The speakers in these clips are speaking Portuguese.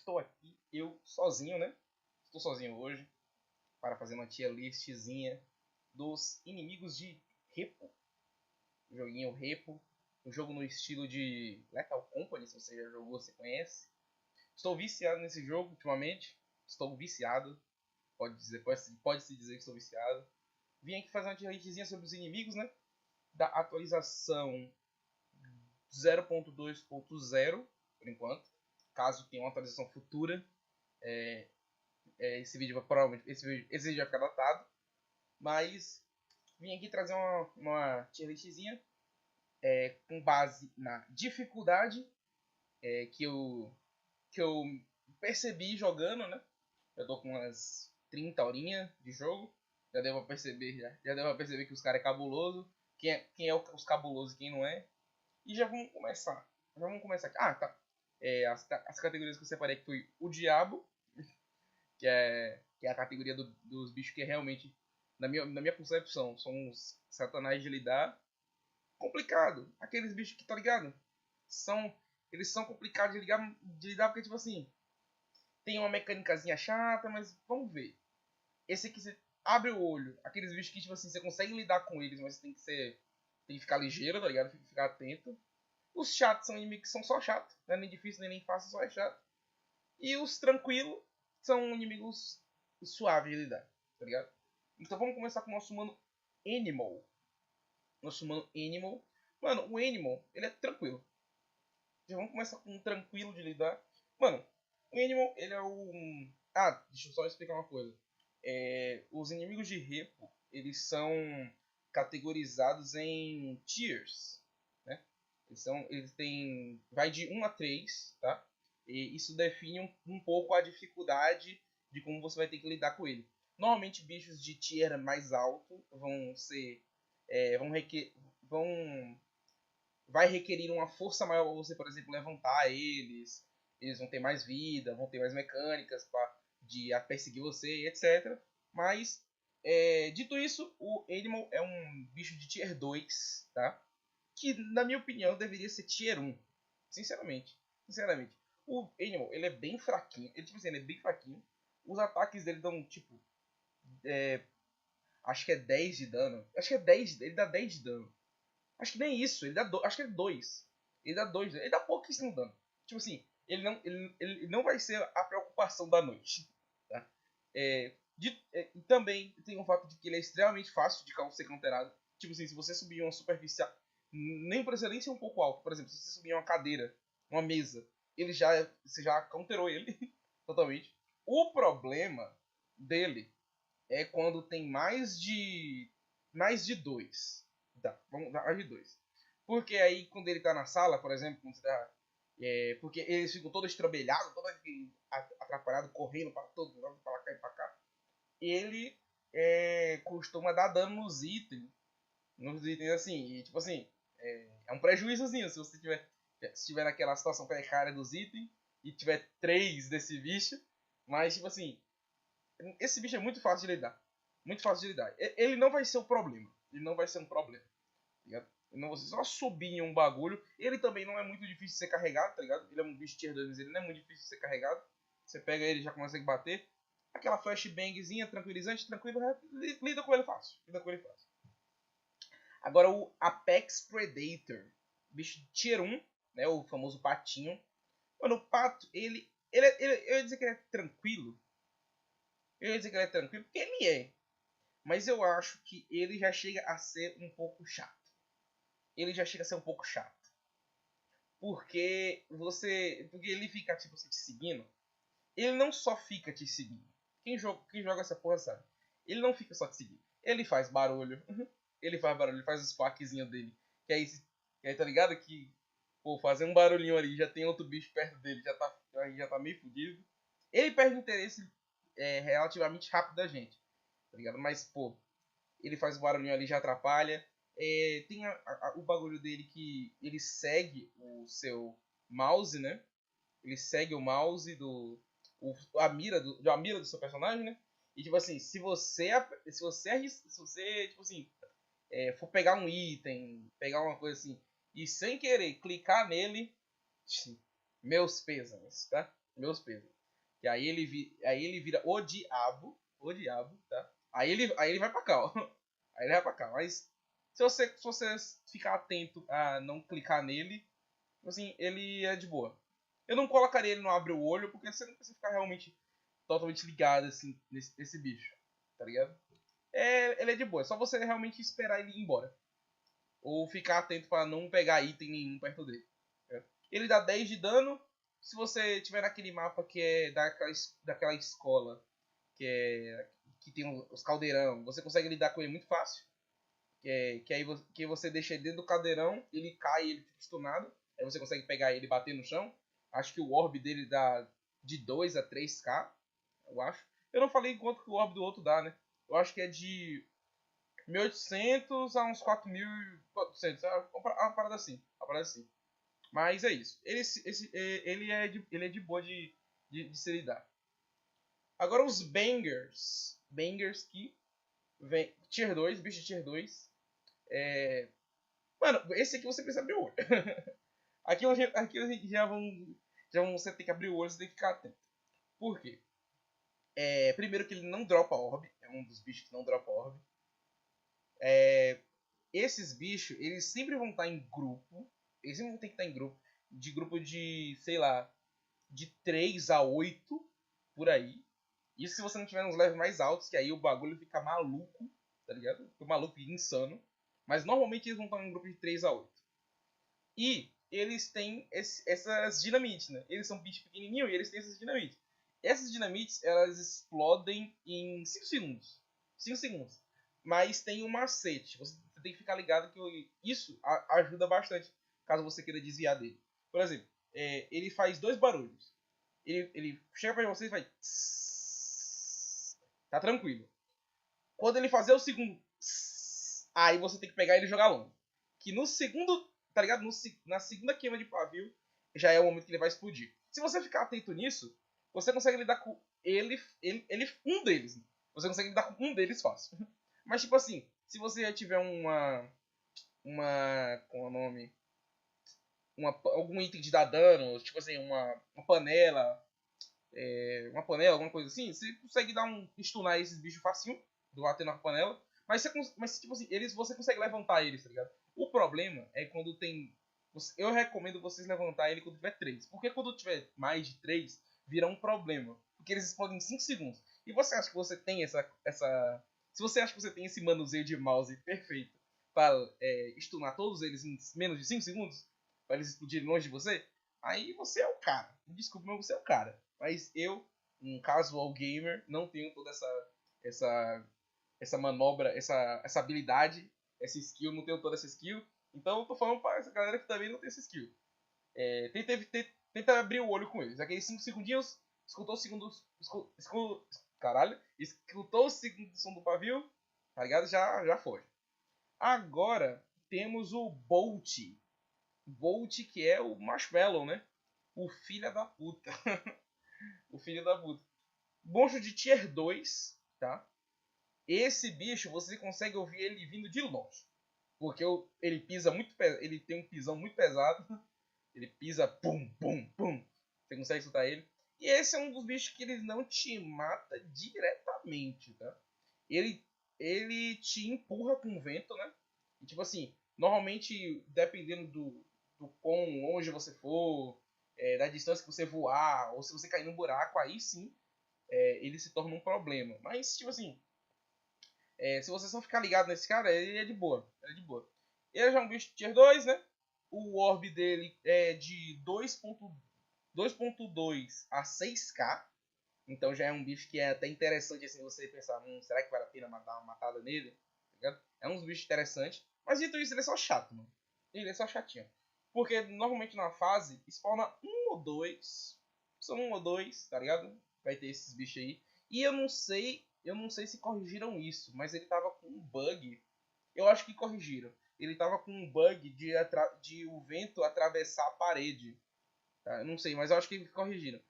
estou aqui, eu sozinho, né? Estou sozinho hoje para fazer uma tier listzinha dos inimigos de Repo. O joguinho Repo, um jogo no estilo de Lethal Company, se você já jogou, você conhece. Estou viciado nesse jogo ultimamente. Estou viciado. Pode-se dizer que estou viciado. Vim aqui fazer uma tier listzinha sobre os inimigos, né? Da atualização 0.2.0, por enquanto. Caso tenha uma atualização futura, esse vídeo provavelmente esse vídeo vai ficar datado. Mas vim aqui trazer uma tier listzinha com base na dificuldade que eu percebi jogando, né? Eu tô com umas 30 horinhas de jogo. Já deu pra perceber, já deu pra perceber que os caras é cabuloso. Quem é os cabulosos e quem não é. E já vamos começar. Aqui. Ah, tá. As categorias que eu separei aqui foi o Diabo, que é a categoria dos bichos que realmente, na minha concepção, são os satanás de lidar. Complicado. Aqueles bichos que, tá ligado? Eles são complicados de lidar porque, tipo assim, tem uma mecânicazinha chata, mas vamos ver. Esse aqui você abre o olho. Aqueles bichos que, tipo assim, você consegue lidar com eles, mas tem que ficar ligeiro, tá ligado? Tem que ficar atento. Os chatos são inimigos que são só chatos. Não é nem difícil, nem fácil, só é chato. E os tranquilos são inimigos suaves de lidar, tá ligado? Então vamos começar com o nosso mano Animal. Mano, o Animal, ele é tranquilo. Já vamos começar com um tranquilo de lidar. Mano, o Animal, ele é um... Ah, deixa eu só explicar uma coisa. Os inimigos de Repo, eles são categorizados em tiers, né? Eles têm... Vai de 1 a 3, tá? E isso define um pouco a dificuldade de como você vai ter que lidar com ele. Normalmente, bichos de tier mais alto vão ser... vai requerir uma força maior para você, por exemplo, levantar eles. Eles vão ter mais vida, vão ter mais mecânicas de perseguir você, etc. Mas, dito isso, o Animal é um bicho de tier 2, tá? Que, na minha opinião, deveria ser tier 1. Sinceramente. O Animal, ele é bem fraquinho. Ele é bem fraquinho. Os ataques dele dão, tipo... acho que é 10 de dano. Acho que é 10. Ele dá 10 de dano. Acho que nem isso. Acho que é 2. Ele dá 2. Ele dá pouquíssimo dano. Tipo assim, ele não vai ser a preocupação da noite. Tá? E também tem o fato de que ele é extremamente fácil de ser counterado. Tipo assim, se você subir uma superfície, nem precisa nem ser um pouco alto. Por exemplo, se você subir uma cadeira, uma mesa, você já counterou ele totalmente. O problema dele é quando tem mais de 2. Tá, vamos dar mais de 2. Porque aí quando ele tá na sala, por exemplo, quando você tá, porque eles ficam todos estrambelhados, todo atrapalhado, correndo para todo lado, para cá e para cá. Ele costuma dar dano nos itens assim, e tipo assim, é um prejuízozinho se você tiver naquela situação precária dos itens e tiver 3 desse bicho, mas tipo assim, esse bicho é muito fácil de lidar. Muito fácil de lidar. Ele não vai ser o problema. Ele não vai ser um problema. Tá ligado? Não, você só subir em um bagulho. Ele também não é muito difícil de ser carregado, tá ligado? Ele é um bicho tier 2, mas ele não é muito difícil de ser carregado. Você pega ele e já consegue bater. Aquela flashbangzinha tranquilizante, tranquilo, lida com ele fácil. Agora o Apex Predator. Bicho tier 1, né? O famoso patinho. Mano, o pato, eu ia dizer que ele é tranquilo. Porque ele é. Mas eu acho que ele já chega a ser um pouco chato. Porque ele fica tipo te seguindo. Ele não só fica te seguindo. Quem joga essa porra sabe. Ele não fica só te seguindo. Ele faz barulho. Ele faz os quackzinhos dele. Que aí tá ligado que, pô, fazer um barulhinho ali, já tem outro bicho perto dele, já tá meio fudido. Ele perde interesse relativamente rápido da gente, tá ligado? Mas, pô, ele faz o barulhinho ali, já atrapalha. Tem o bagulho dele que ele segue o seu mouse, né? Ele segue o mouse a mira do seu personagem, né? E tipo assim, se você tipo assim, for pegar um item, pegar uma coisa assim, e sem querer clicar nele, meus pêsames, tá? Meus pesos. E aí ele vira o diabo, tá? Aí ele vai pra cá, ó. Aí ele vai pra cá. Mas se você ficar atento a não clicar nele, assim, ele é de boa. Eu não colocaria ele no abre o olho, porque você não precisa ficar realmente totalmente ligado assim nesse bicho, tá ligado? Ele é de boa, é só você realmente esperar ele ir embora. Ou ficar atento para não pegar item nenhum perto dele. Certo? Ele dá 10 de dano. Se você tiver naquele mapa que é daquela escola, que tem os caldeirão, você consegue lidar com ele muito fácil. Que você deixa ele dentro do caldeirão, ele cai e ele fica stunado. Aí você consegue pegar ele e bater no chão. Acho que o orb dele dá de 2 a 3k, eu acho. Eu não falei quanto que o orb do outro dá, né? Eu acho que é de 1.800 a uns 4.400. Uma parada assim. Uma parada assim. Mas é isso. Ele é de boa de se lidar. Agora os bangers. Bangers que vem. Tier 2, bicho de Tier 2. Mano, esse aqui você precisa abrir o olho. Aqui já vão. Você tem que abrir o olho, você tem que ficar atento. Por quê? Primeiro que ele não dropa orb. É um dos bichos que não dropa orb. Esses bichos, eles sempre vão estar em grupo. Eles sempre vão ter que estar em grupo. De grupo de, sei lá, de 3 a 8 por aí. Isso se você não tiver nos levels mais altos, que aí o bagulho fica maluco, tá ligado? Fica maluco e insano. Mas normalmente eles vão estar em um grupo de 3 a 8. E eles têm essas dinamites, né? Eles são bichos pequenininhos e eles têm essas dinamites. Essas dinamites, elas explodem em 5 segundos. 5 segundos. Mas tem um macete. Você tem que ficar ligado que isso ajuda bastante, caso você queira desviar dele. Por exemplo, ele faz 2 barulhos. Ele chega pra você e vai... Tá tranquilo. Quando ele fazer o segundo... Aí você tem que pegar ele e jogar longe. Que no segundo... Tá ligado? Na segunda queima de pavio, já é o momento que ele vai explodir. Se você ficar atento nisso, você consegue lidar com um deles. Você consegue lidar com um deles fácil. Mas tipo assim, se você já tiver como é o nome? Algum item de dar dano, tipo assim, uma panela, alguma coisa assim, você consegue dar stunar esses bichos facinho, do bater na panela. Mas tipo assim, você consegue levantar eles, tá ligado? O problema é quando tem. Eu recomendo vocês levantar ele quando tiver 3. Porque quando tiver mais de 3, vira um problema. Porque eles explodem em 5 segundos. E você acha que você tem se você acha que você tem esse manuseio de mouse perfeito para stunar todos eles em menos de 5 segundos, para eles explodirem longe de você, aí você é o cara. Desculpa, mas você é o cara. Mas eu, um casual gamer, não tenho toda essa, essa manobra, essa habilidade, essa skill, não tenho toda essa skill. Então eu tô falando para essa galera que também não tem essa skill. Tenta abrir o olho com eles. Aqueles 5 segundinhos, escutou o segundo. Caralho, escutou o segundo som do pavio, tá ligado? Já foi. Agora temos o Bolt. Bolt, que é o Marshmallow, né? O filho da puta. O filho da puta. Monstro de Tier 2, tá? Esse bicho, você consegue ouvir ele vindo de longe. Porque ele pisa muito ele tem um pisão muito pesado. Ele pisa pum, pum, pum. Você consegue escutar ele. E esse é um dos bichos que ele não te mata diretamente, tá? Ele, ele te empurra com o vento, né? E tipo assim, normalmente, dependendo do quão longe você for, da distância que você voar, ou se você cair num buraco, aí sim ele se torna um problema. Mas, tipo assim, se você só ficar ligado nesse cara, ele é de boa. Ele é de boa. Ele já é um bicho de tier 2, né? O orb dele é de 2.2 a 6k. Então já é um bicho que é até interessante assim você pensar, será que vale a pena dar uma matada nele? Tá ligado? É um bicho interessante. Mas dito isso, ele é só chato, mano. Ele é só chatinho. Porque normalmente na fase spawna um ou dois. São um ou dois, tá ligado? Vai ter esses bichos aí. E eu não sei se corrigiram isso, mas ele tava com um bug. Eu acho que corrigiram. Ele tava com um bug de o vento atravessar a parede. Tá? Eu não sei, mas eu acho que corrigiram.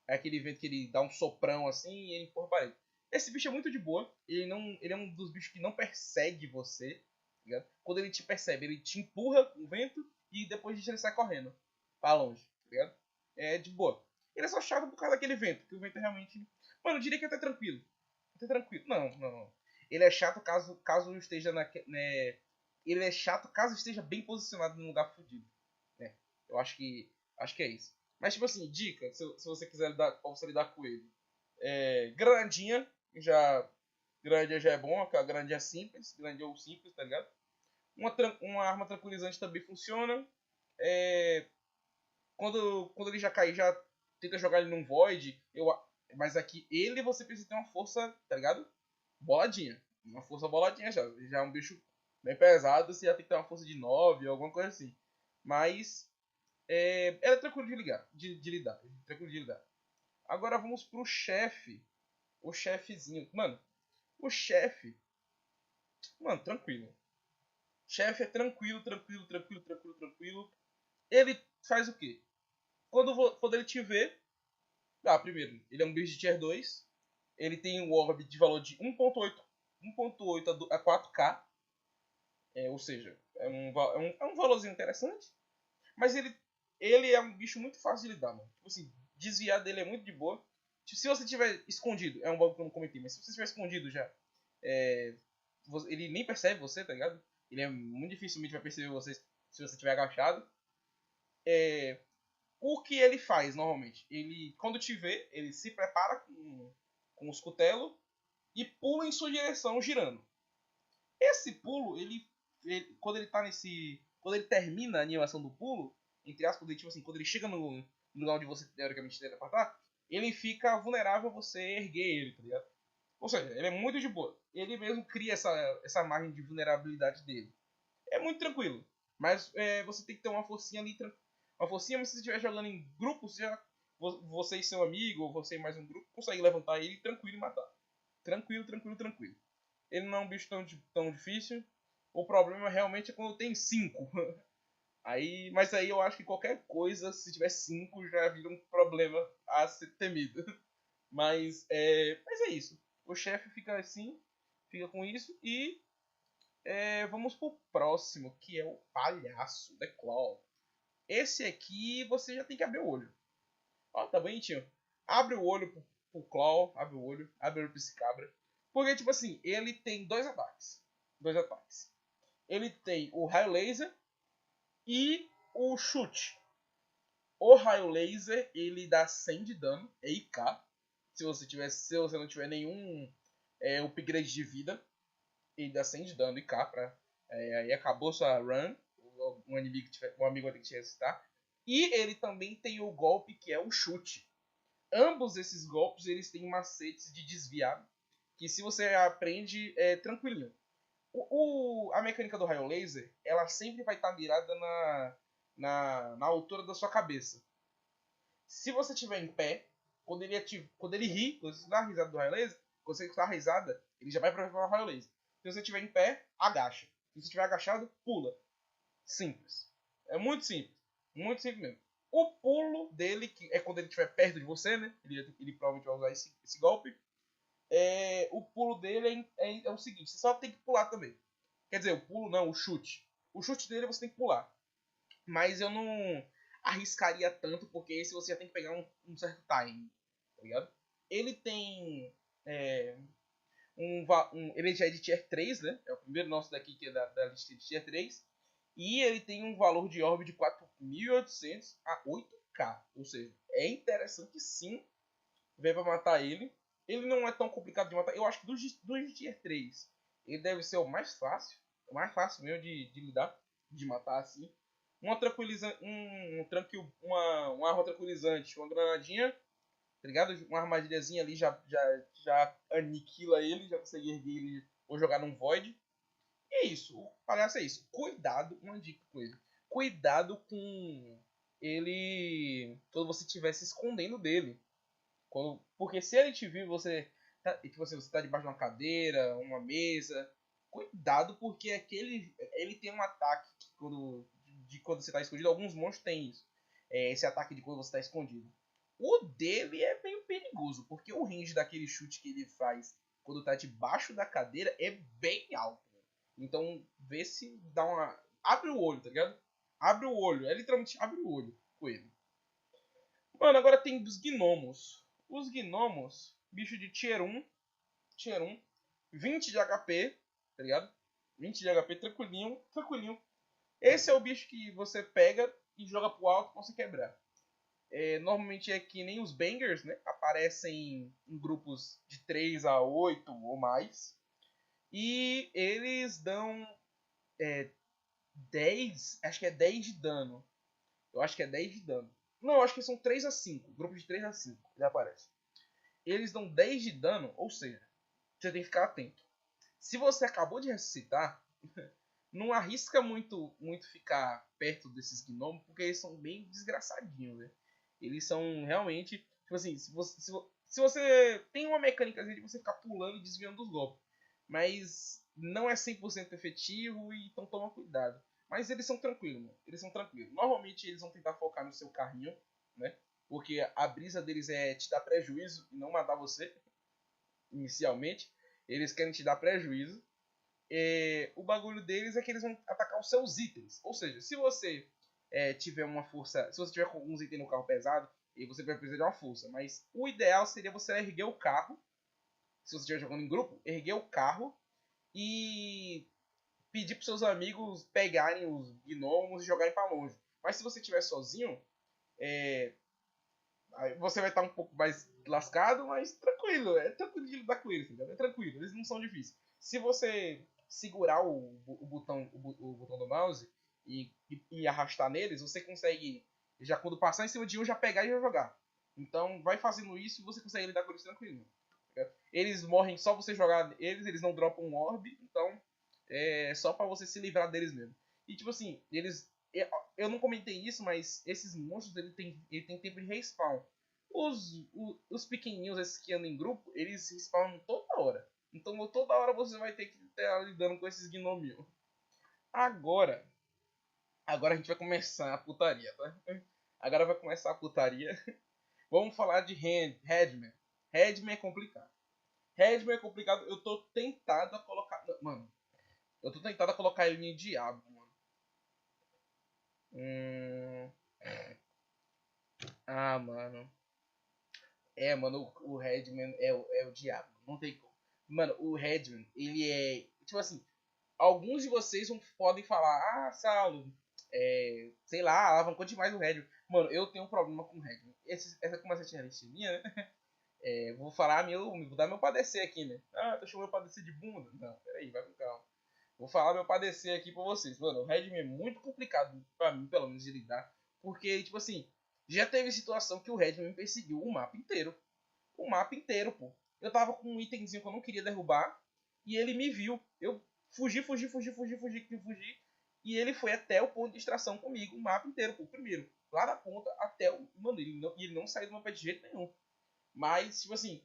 É aquele vento que ele dá um soprão assim e ele empurra a parede. Esse bicho é muito de boa. Ele é um dos bichos que não persegue você. Tá ligado? Quando ele te percebe, ele te empurra o vento e depois disso ele sai correndo pra longe. Tá ligado? É de boa. Ele é só chato por causa daquele vento. Porque o vento é realmente... Mano, eu diria que é até tranquilo. Até tranquilo. Não. Ele é chato caso esteja né, ele é chato caso esteja bem posicionado num lugar fodido. Né? Eu acho que é isso. Mas, tipo assim, dica, se você quiser lidar, pra você lidar com ele. Granadinha, Granadinha já é bom, a granadinha é simples, granadinha ou simples, tá ligado? Uma arma tranquilizante também funciona. Quando ele já cair, já tenta jogar ele num void. Mas aqui ele você precisa ter uma força, tá ligado? Boladinha. Uma força boladinha já. Já é um bicho bem pesado, você já tem que ter uma força de 9 ou alguma coisa assim. Mas é tranquilo de ligar, de lidar. Tranquilo de lidar. Agora vamos pro chefe. O chefezinho. Mano, o chefe. Mano, tranquilo. Chefe é tranquilo. Ele faz o quê? Quando ele te vê. Primeiro, ele é um bicho de tier 2. Ele tem um orb de valor de 1.8 a 4k. Ou seja, é um valorzinho interessante. Mas ele é um bicho muito fácil de lidar, mano. Tipo assim, desviar dele é muito de boa. Tipo, se você tiver escondido, é um bagulho que eu não comentei, mas se você estiver escondido já, ele nem percebe você, tá ligado? Ele é muito dificilmente vai perceber você se você estiver agachado. O que ele faz normalmente? Ele, quando te vê, ele se prepara com os cutelos e pula em sua direção girando. Esse pulo, quando ele tá nesse. Quando ele termina a animação do pulo, entre aspas, tipo assim, quando ele chega no lugar onde você teoricamente teleportar, ele fica vulnerável a você erguer ele, tá ligado? Ou seja, ele é muito de boa. Ele mesmo cria essa margem de vulnerabilidade dele. É muito tranquilo. Mas você tem que ter uma forcinha ali. Uma forcinha, mas se você estiver jogando em grupo, você e seu amigo, ou você e mais um grupo, consegue levantar ele tranquilo e matar. Tranquilo. Ele não é um bicho tão difícil. O problema realmente é quando tem 5. Mas aí eu acho que qualquer coisa, se tiver 5, já vira um problema a ser temido. Mas é isso. O chefe fica assim, fica com isso. E vamos pro próximo, que é o palhaço, The Claw. Esse aqui você já tem que abrir o olho. Ó, tá bonitinho. Abre o olho pro Claw, abre o olho pra esse cabra. Porque, tipo assim, ele tem dois ataques. Ele tem o raio laser e o chute. O raio laser, ele dá 100 de dano, é IK. Se você não tiver nenhum upgrade de vida, ele dá 100 de dano IK. Aí acabou sua run. Um amigo vai ter que te ressuscitar. E ele também tem o golpe que é o chute. Ambos esses golpes eles têm macetes de desviar. Que se você aprende, é tranquilinho. A mecânica do raio laser, ela sempre vai estar mirada na altura da sua cabeça. Se você estiver em pé, quando ele ri, quando você dá a risada do raio laser, quando você dá a risada, ele já vai aproveitar o raio laser. Se você estiver em pé, agacha. Se você estiver agachado, pula. Simples. É muito simples. Muito simples mesmo. O pulo dele, que é quando ele estiver perto de você, né? Ele provavelmente vai usar esse golpe. O pulo dele é o seguinte: você só tem que pular também. Quer dizer, o pulo não, o chute. O chute dele você tem que pular. Mas eu não arriscaria tanto, porque esse você já tem que pegar um certo time. Tá ligado? Ele tem. Ele já é de tier 3, né? É o primeiro nosso daqui que é da lista de tier 3. E ele tem um valor de orb de 4.800 a 8k. Ou seja, é interessante sim ver pra matar ele. Ele não é tão complicado de matar. Eu acho que dos de tier 3, ele deve ser o mais fácil. O mais fácil mesmo de lidar. De matar assim. Uma tranquilizante. Uma arma tranquilizante. Uma granadinha. Tá ligado? Uma armadilhazinha ali já aniquila ele. Já consegue erguer ele ou jogar num void. E é isso. O palhaço é isso. Cuidado. Uma dica com ele. Cuidado com ele. Quando você estiver se escondendo dele. Porque se ele te vir, você tá debaixo de uma cadeira, uma mesa, cuidado porque ele tem um ataque quando você está escondido. Alguns monstros têm isso. Esse ataque de quando você está escondido. O dele é meio perigoso, porque o range daquele chute que ele faz quando tá debaixo da cadeira é bem alto. Então, vê se dá abre o olho, tá ligado? Abre o olho, é literalmente abre o olho com ele. Mano, agora tem dos gnomos. Os gnomos, bicho de tier 1. Tier 1. 20 de HP, tá ligado? 20 de HP, tranquilinho, tranquilinho. Esse é o bicho que você pega e joga pro alto pra você quebrar. Normalmente é que nem os bangers, né? Aparecem em grupos de 3 a 8 ou mais. E eles dão 10, acho que é 10 de dano. Eu acho que é 10 de dano. Não, eu acho que são 3 a 5. Grupo de 3 a 5, ele aparece. Eles dão 10 de dano, ou seja, você tem que ficar atento. Se você acabou de ressuscitar, não arrisca muito ficar perto desses gnomos, porque eles são bem desgraçadinhos, né? Eles são realmente, tipo assim, se você tem uma mecânica de você ficar pulando e desviando dos golpes, mas não é 100% efetivo, então toma cuidado. Mas eles são tranquilos, mano. Eles são tranquilos. Normalmente eles vão tentar focar no seu carrinho, né? Porque a brisa deles é te dar prejuízo e não matar você, inicialmente. Eles querem te dar prejuízo. O bagulho deles é que eles vão atacar os seus itens. Ou seja, se você tiver uma força. Se você tiver com alguns itens no carro pesado, e você vai precisar de uma força. Mas o ideal seria você erguer o carro. Se você estiver jogando em grupo, erguer o carro e pedir para seus amigos pegarem os gnomos e jogarem para longe. Mas se você estiver sozinho, aí você vai estar um pouco mais lascado, mas tranquilo. É tranquilo de lidar com eles, tá ligado? É tranquilo, eles não são difíceis. Se você segurar o botão do mouse e arrastar neles, você consegue, já quando passar em cima de um, já pegar e já jogar. Então vai fazendo isso e você consegue lidar com eles tranquilo. Tá? Eles morrem só você jogar eles não dropam um orb, então é só pra você se livrar deles mesmo. E tipo assim, eles. Eu não comentei isso, mas esses monstros ele tem tempo de respawn. Os pequenininhos, esses que andam em grupo, eles respawnam toda hora. Então toda hora você vai ter que estar lidando com esses gnominhos. Agora a gente vai começar a putaria, tá? Agora vai começar a putaria. Vamos falar de Headman. Headman é complicado. Headman é complicado. Eu tô tentado a colocar. Mano, eu tô tentado a colocar ele em Diabo, mano. Mano. Mano, o Redman é o diabo. Não tem como. Mano, o Redman, ele é. Tipo assim, alguns de vocês podem falar, Saulo, sei lá, alavancou demais o Redman. Mano, eu tenho um problema com o Redman. Essa como essa tinha minha, né? Vou falar vou dar meu padecer aqui, né? Tô chamando meu padecer de bunda? Não, peraí, vai com calma. Vou falar meu padecer aqui pra vocês. Mano, o Redman é muito complicado pra mim, pelo menos, de lidar. Porque, tipo assim, já teve situação que o Redman me perseguiu o mapa inteiro. O mapa inteiro, pô. Eu tava com um itemzinho que eu não queria derrubar. E ele me viu. Eu fugi. E ele foi até o ponto de extração comigo, o mapa inteiro, pô. Primeiro, lá da ponta até o. Mano, ele não saiu do mapa de jeito nenhum. Mas, tipo assim,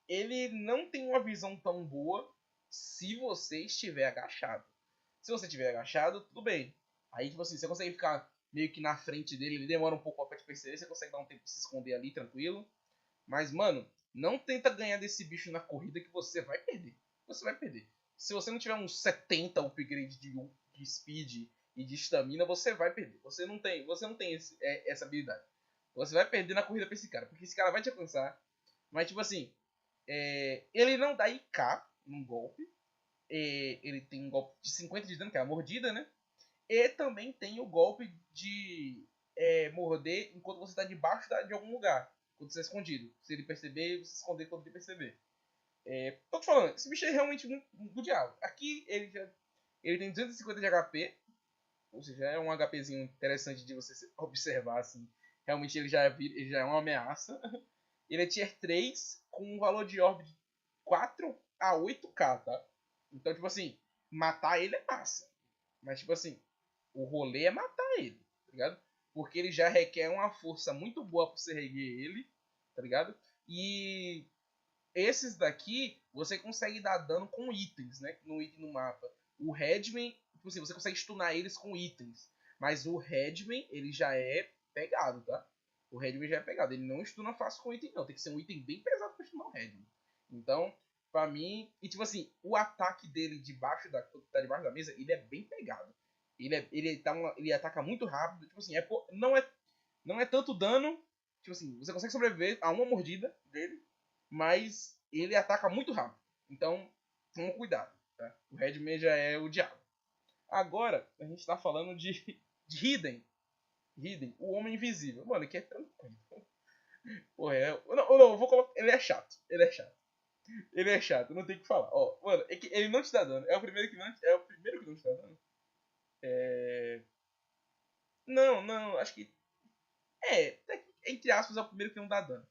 ele não tem uma visão tão boa se você estiver agachado. Se você estiver agachado, tudo bem. Aí, tipo assim, você consegue ficar meio que na frente dele, ele demora um pouco pra te perceber, você consegue dar um tempo pra se esconder ali, tranquilo. Mas, mano, não tenta ganhar desse bicho na corrida que você vai perder. Você vai perder. Se você não tiver uns 70 upgrade de speed e de stamina, você vai perder. Você não tem essa habilidade. Você vai perder na corrida pra esse cara, porque esse cara vai te alcançar. Mas, tipo assim, ele não dá IK num golpe. Ele tem um golpe de 50 de dano, que é a mordida, né? E também tem o golpe de morder enquanto você está debaixo de algum lugar. Quando você é escondido. Se ele perceber, você se esconder quando ele perceber. Tô te falando, esse bicho é realmente do diabo. Aqui ele tem 250 de HP. Ou seja, é um HPzinho interessante de você observar. Assim. Realmente ele já é uma ameaça. Ele é tier 3 com um valor de orb de 4 a 8k, tá? Então, tipo assim, matar ele é massa. Mas, tipo assim, o rolê é matar ele, tá ligado? Porque ele já requer uma força muito boa pra você reguer ele, tá ligado? E esses daqui, você consegue dar dano com itens, né? No item no mapa. O Redman, tipo assim, você consegue stunar eles com itens. Mas o Redman, ele já é pegado, tá? O Redman já é pegado. Ele não stuna fácil com item, não. Tem que ser um item bem pesado pra stunar o Redman. Então, pra mim... E tipo assim, o ataque dele tá debaixo da mesa, ele é bem pegado. Ele ataca muito rápido. Tipo assim, não é Não é tanto dano. Tipo assim, você consegue sobreviver a uma mordida dele. Mas ele ataca muito rápido. Então, toma cuidado. Tá? O Redman já é o diabo. Agora, a gente tá falando de Hidden. Hidden, o Homem Invisível. Mano, que é tranquilo. Porra, não, eu vou colocar. Ele é chato. Ele é chato. Ele é chato, não tem o que falar. Ó, mano, é que ele não te dá dano. É o primeiro que não, é o primeiro que não te dá dano. É... Não, não, acho que. Entre aspas, é o primeiro que não dá dano.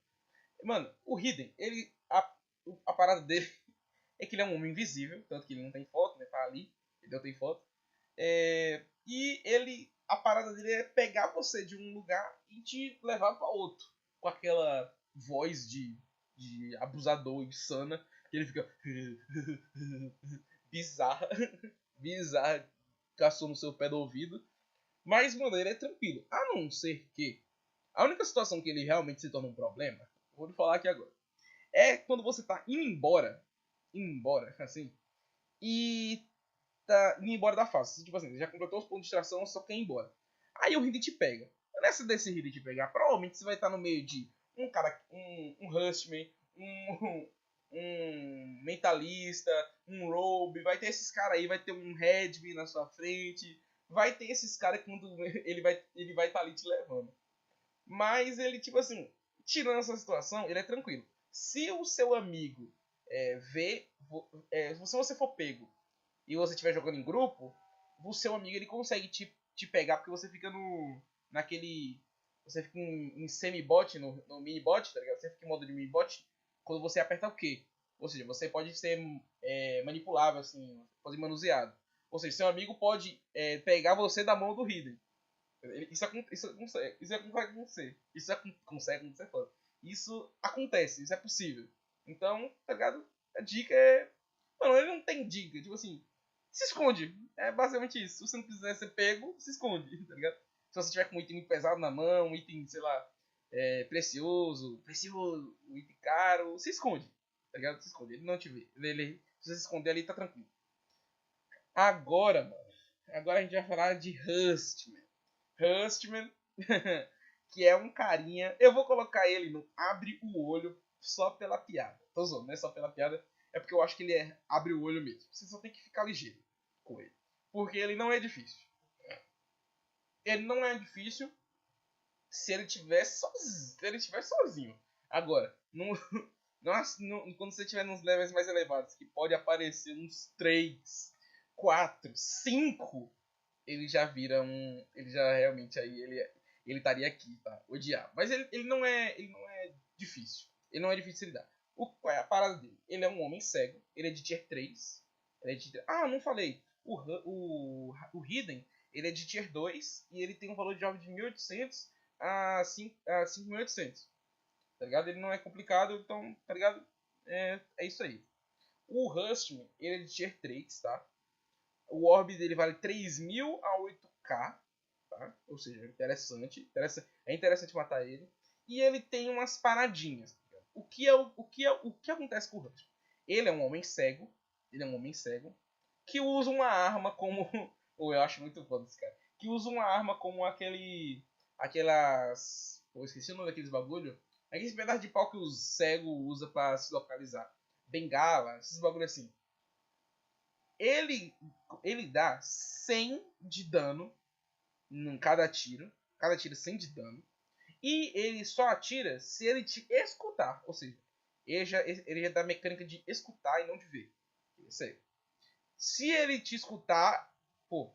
Mano, o Hidden, ele. A parada dele é que ele é um homem invisível, tanto que ele não tem foto, né? Tá ali, ele não tem foto. E ele. A parada dele é pegar você de um lugar e te levar pra outro. Com aquela voz de abusador insana. Que ele fica. Bizarra. Bizarra. Caçou no seu pé do ouvido. Mas, mano, ele é tranquilo. A não ser que. A única situação que ele realmente se torna um problema. Vou te falar aqui agora. É quando você tá indo embora. Indo embora, assim. E tá indo embora da fase. Tipo assim, você já completou os pontos de distração, só quer ir embora. Aí o Hidden te pega. Nessa desse Hidden te pegar, provavelmente você vai estar no meio de um cara, um Hustman, um Mentalista, um Robe, vai ter esses caras aí, vai ter um Redman na sua frente, vai ter esses caras que quando ele vai estar ali te levando. Mas ele, tipo assim, tirando essa situação, ele é tranquilo. Se o seu amigo vê, se você for pego e você estiver jogando em grupo, o seu amigo ele consegue te pegar porque você fica naquele. Você fica em semi-bot, no mini-bot, tá ligado? Você fica em modo de mini-bot quando você aperta o Q. Ou seja, você pode ser manipulável, assim, pode ser manuseado. Ou seja, seu amigo pode pegar você da mão do Hidden. Isso consegue acontecer. Isso consegue acontecer, foda. Isso acontece, isso é possível. Então, tá ligado? A dica é. Mano, ele não tem dica. Tipo assim, se esconde. É basicamente isso. Se você não quiser ser pego, se esconde, tá ligado? Se você tiver com um item muito pesado na mão, um item, sei lá, precioso, um item caro, se esconde, tá ligado? Se esconde. Ele não te vê. Se você se esconder ali, tá tranquilo. Agora, mano. Agora a gente vai falar de Rustman. Hustman, que é um carinha. Eu vou colocar ele no abre o olho só pela piada. Tô zoando, não é só pela piada. É porque eu acho que ele abre o olho mesmo. Você só tem que ficar ligeiro com ele. Porque ele não é difícil. Ele não é difícil se ele tiver sozinho. Se ele estiver sozinho. Agora, quando você estiver nos levels mais elevados, que pode aparecer uns 3, 4, 5, ele já vira um. Ele já realmente aí. Ele estaria aqui, tá? Odiar. Mas ele não é. Ele não é difícil. Ele não é difícil de lidar. Qual é a parada dele? Ele é um homem cego. Ele é de tier 3. Ele é de tier... Ah, não falei. O Hidden, ele é de tier 2 e ele tem um valor de jogo de 1.800 a 5.800. Tá ligado? Ele não é complicado, então, tá ligado? É isso aí. O Rustman, ele é de tier 3, tá? O orb dele vale 3.000 a 8k, tá? Ou seja, é interessante matar ele. E ele tem umas paradinhas. O que acontece com o Rush? Ele é um homem cego. Ele é um homem cego que usa uma arma como. Eu acho muito foda esse cara. Que usa uma arma como aquelas. Eu esqueci o nome daqueles bagulho. Aqueles pedaços de pau que o cego usa pra se localizar. Bengala, esses bagulho assim. Ele, ele dá 100 de dano em cada tiro. Cada tiro 100 de dano. E ele só atira se ele te escutar. Ou seja, ele já dá mecânica de escutar e não de ver. Isso aí. Se ele te escutar, pô,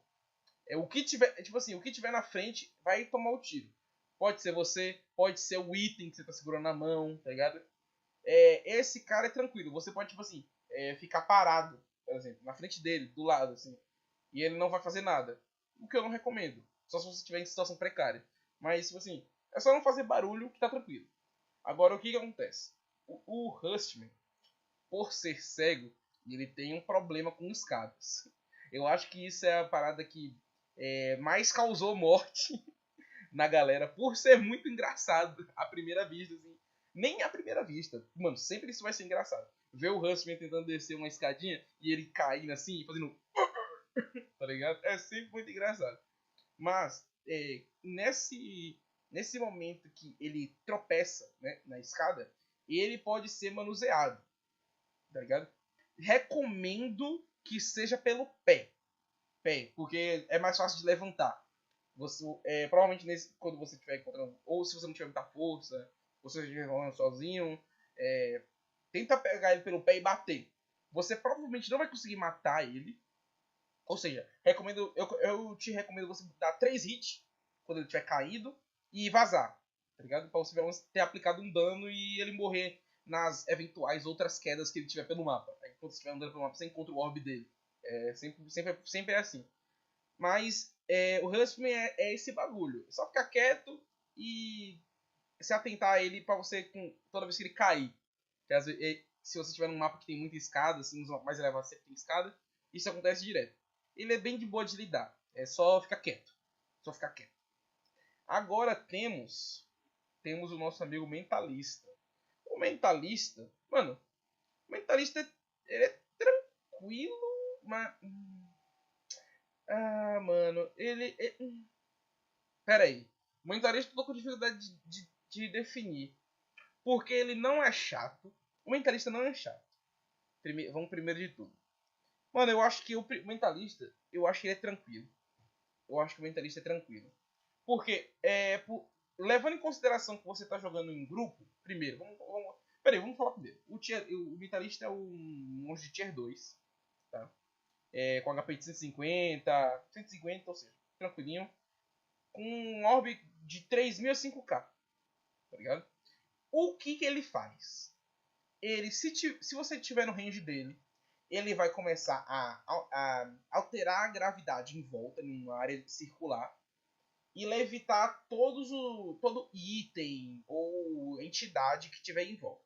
o que tiver, tipo assim, o que tiver na frente vai tomar o tiro. Pode ser você, pode ser o item que você tá segurando na mão, tá ligado? Esse cara é tranquilo. Você pode, tipo assim, ficar parado, por exemplo, na frente dele, do lado, assim. E ele não vai fazer nada. O que eu não recomendo. Só se você estiver em situação precária. Mas, tipo assim, é só não fazer barulho que tá tranquilo. Agora, o que acontece? O Hustman, por ser cego, ele tem um problema com escadas. Eu acho que isso é a parada que mais causou morte na galera, por ser muito engraçado à primeira vista, assim. Nem à primeira vista. Mano, sempre isso vai ser engraçado. Ver o Hustman tentando descer uma escadinha e ele caindo assim e fazendo. Tá ligado? É sempre muito engraçado. Mas, nesse momento que ele tropeça, né, na escada, ele pode ser manuseado, tá ligado? Recomendo que seja pelo pé, porque é mais fácil de levantar. Você, provavelmente quando você estiver encontrando, ou se você não tiver muita força, ou se você estiver rolando sozinho, tenta pegar ele pelo pé e bater. Você provavelmente não vai conseguir matar ele. Ou seja, eu te recomendo você dar 3 hits quando ele tiver caído e vazar, tá ligado? Pra você ter aplicado um dano e ele morrer nas eventuais outras quedas que ele tiver pelo mapa. Aí quando você estiver andando pelo mapa, você encontra o orb dele. Sempre é assim. Mas o Husband é esse bagulho. É só ficar quieto e se atentar a ele pra você toda vez que ele cair. Se você estiver num mapa que tem muita escada, assim, nos mapas mais elevados sempre tem escada, isso acontece direto. Ele é bem de boa de lidar. É só ficar quieto. Só ficar quieto. Agora temos o nosso amigo Mentalista. O Mentalista, mano, o Mentalista ele é tranquilo, mas mano, pera aí. O Mentalista eu tô com dificuldade de definir. Porque ele não é chato. O Mentalista não é chato. Vamos primeiro de tudo. Mano, eu acho que o Mentalista, eu acho que ele é tranquilo. Eu acho que o Mentalista é tranquilo. Porque, levando em consideração que você tá jogando em grupo, primeiro, vamos falar primeiro. O Mentalista é um monstro de tier 2, tá? Com HP de 150, ou seja, tranquilinho. Com um orb de 3.000 a 5k, tá ligado? O que ele faz? Ele, se você estiver no range dele, ele vai começar a alterar a gravidade em volta, em uma área circular, e levitar todo item ou entidade que tiver em volta.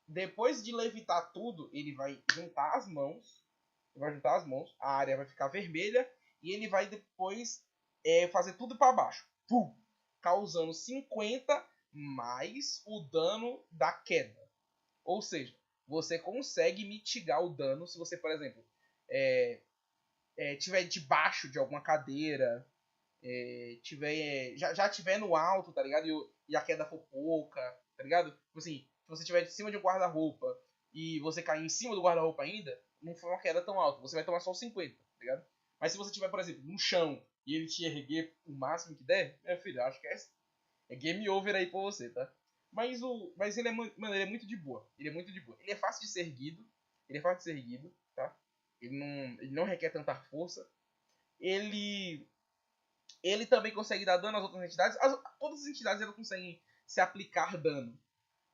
Depois de levitar tudo, ele vai juntar as mãos, a área vai ficar vermelha, e ele vai depois fazer tudo para baixo, causando 50 mais o dano da queda. Ou seja, você consegue mitigar o dano se você, por exemplo, tiver debaixo de alguma cadeira, já tiver no alto, tá ligado? E a queda for pouca, tá ligado? Tipo assim, se você estiver em cima de um guarda-roupa e você cair em cima do guarda-roupa ainda, não foi uma queda tão alta, você vai tomar só os 50, tá ligado? Mas se você estiver, por exemplo, no chão e ele te erguer o máximo que der, meu filho, acho que é game over aí pra você, tá? Mas ele mano, ele é muito de boa. Ele é muito de boa. Ele é fácil de ser erguido. Tá? Ele não requer tanta força. Ele também consegue dar dano às outras entidades. Todas as entidades elas conseguem se aplicar dano.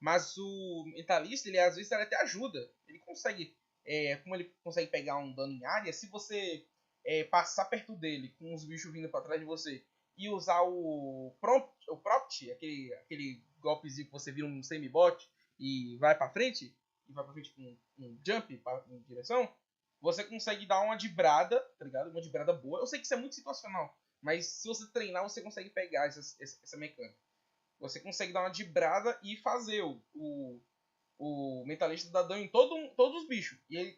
Mas o Mentalista, ele às vezes ele até ajuda. Ele consegue. Como ele consegue pegar um dano em área, se você passar perto dele com os bichos vindo pra trás de você e usar o prompt, aquele golpezinho que você vira um semi-bot e vai pra frente, com um jump em direção, você consegue dar uma dibrada, tá ligado? Uma dibrada boa. Eu sei que isso é muito situacional, mas se você treinar, você consegue pegar essa mecânica. Você consegue dar uma dibrada e fazer o Mentalista dar dano em todos os bichos. E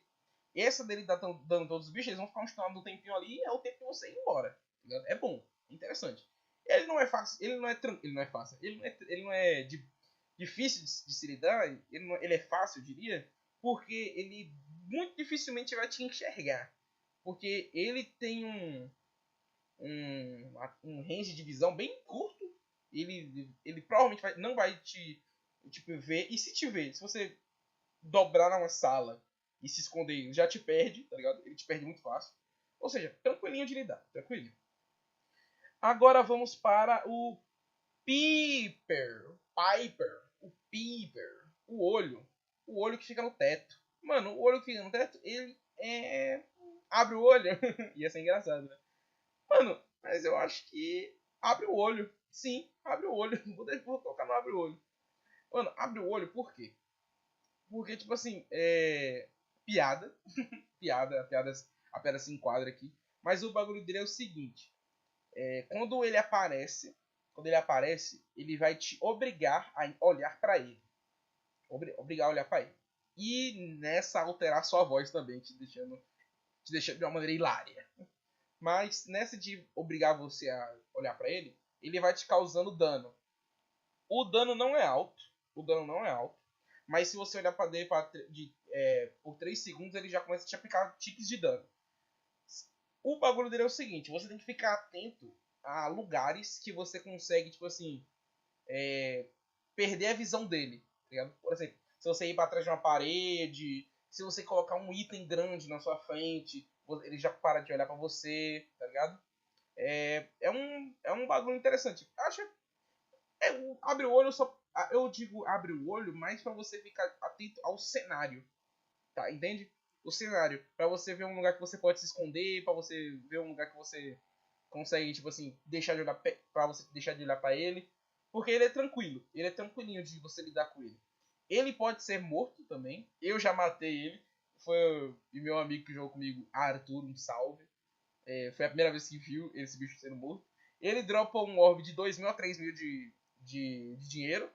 essa dele dar dano em todos os bichos, eles vão ficar um tempinho ali e é o tempo que você ir embora. Tá, é bom, interessante. Ele não é fácil, ele não é fácil, ele não é difícil de se lidar, ele é fácil, eu diria, porque ele muito dificilmente vai te enxergar. Porque ele tem um range de visão bem curto. Ele provavelmente não vai te ver. E se te ver, se você dobrar numa sala e se esconder, já te perde, tá ligado? Ele te perde muito fácil. Ou seja, tranquilinho de lidar, tranquilinho. Agora vamos para o Piper. O Piper. O olho. O olho que fica no teto. Mano, o olho que fica no teto, ele abre o olho. Ia ser engraçado, né? Mano, mas eu acho que abre o olho. Sim, abre o olho. Vou colocar no abre o olho. Mano, abre o olho por quê? Porque, tipo assim, piada. A piada se enquadra aqui. Mas o bagulho dele é o seguinte. Quando ele aparece, ele vai te obrigar a olhar pra ele. Obrigar a olhar pra ele. E nessa alterar sua voz também, te deixando de uma maneira hilária. Mas nessa de obrigar você a olhar pra ele, ele vai te causando dano. O dano não é alto. O dano não é alto. Mas se você olhar para dele por 3 segundos, ele já começa a te aplicar tiques de dano. O bagulho dele é o seguinte, você tem que ficar atento a lugares que você consegue, tipo assim, perder a visão dele, tá ligado? Por exemplo, se você ir para trás de uma parede, se você colocar um item grande na sua frente, ele já para de olhar para você, tá ligado? É um bagulho interessante. Acho abre o olho só. Eu digo abre o olho mais para você ficar atento ao cenário, tá? Entende? O cenário, para você ver um lugar que você pode se esconder, para você ver um lugar que você consegue, tipo assim, deixar de olhar para você deixar de olhar para ele, porque ele é tranquilo, ele é tranquilinho de você lidar com ele. Ele pode ser morto também. Eu já matei ele. Foi e meu amigo que jogou comigo, Arthur, um salve. Foi a primeira vez que viu esse bicho sendo morto. Ele dropa um orb de 2.000 a 3.000 de dinheiro.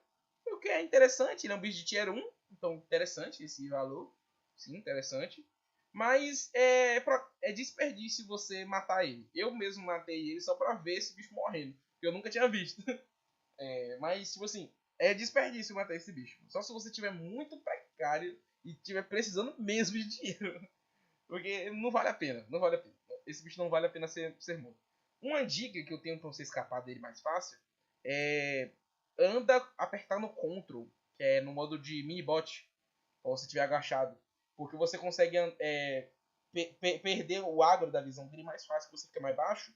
O que é interessante, ele é um bicho de tier 1. Então, interessante esse valor. Sim, interessante. Mas é desperdício você matar ele. Eu mesmo matei ele só pra ver esse bicho morrendo. Que eu nunca tinha visto. Mas, tipo assim, é desperdício matar esse bicho. Só se você tiver muito precário e tiver precisando mesmo de dinheiro. Porque não vale a pena. Não vale a pena. Esse bicho não vale a pena ser morto. Uma dica que eu tenho pra você escapar dele mais fácil é anda apertando Ctrl, que é no modo de minibot, ou se estiver agachado. Porque você consegue perder o agro da visão dele mais fácil, que você fica mais baixo.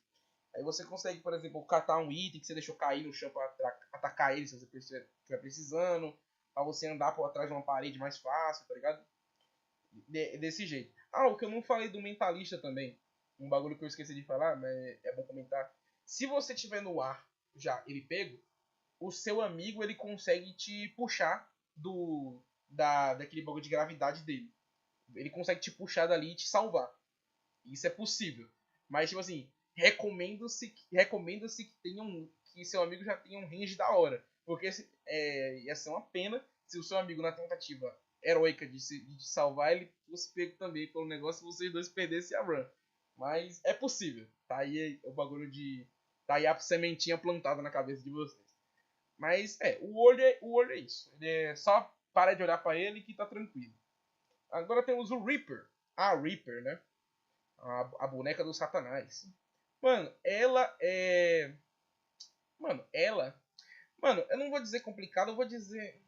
Aí você consegue, por exemplo, catar um item que você deixou cair no chão para atacar ele se você estiver precisando. Pra você andar por trás de uma parede mais fácil, tá ligado? Desse jeito. O que eu não falei do mentalista também. Um bagulho que eu esqueci de falar, mas é bom comentar. Se você tiver no ar já ele pego, o seu amigo ele consegue te puxar daquele bagulho de gravidade dele. Ele consegue te puxar dali e te salvar. Isso é possível. Mas, tipo assim, recomenda-se que seu amigo já tenha um range da hora. Porque ia ser uma pena se o seu amigo, na tentativa heróica de te salvar, ele fosse pego também pelo negócio e vocês dois perdessem a run. Mas é possível. Tá aí o bagulho de. Tá aí a sementinha plantada na cabeça de vocês. Mas o olho é isso. Ele é só para de olhar para ele que tá tranquilo. Agora temos o Reaper. A Reaper, né? A boneca do Satanás. Mano, ela é. Mano, ela. Mano, eu não vou dizer complicado, eu vou dizer.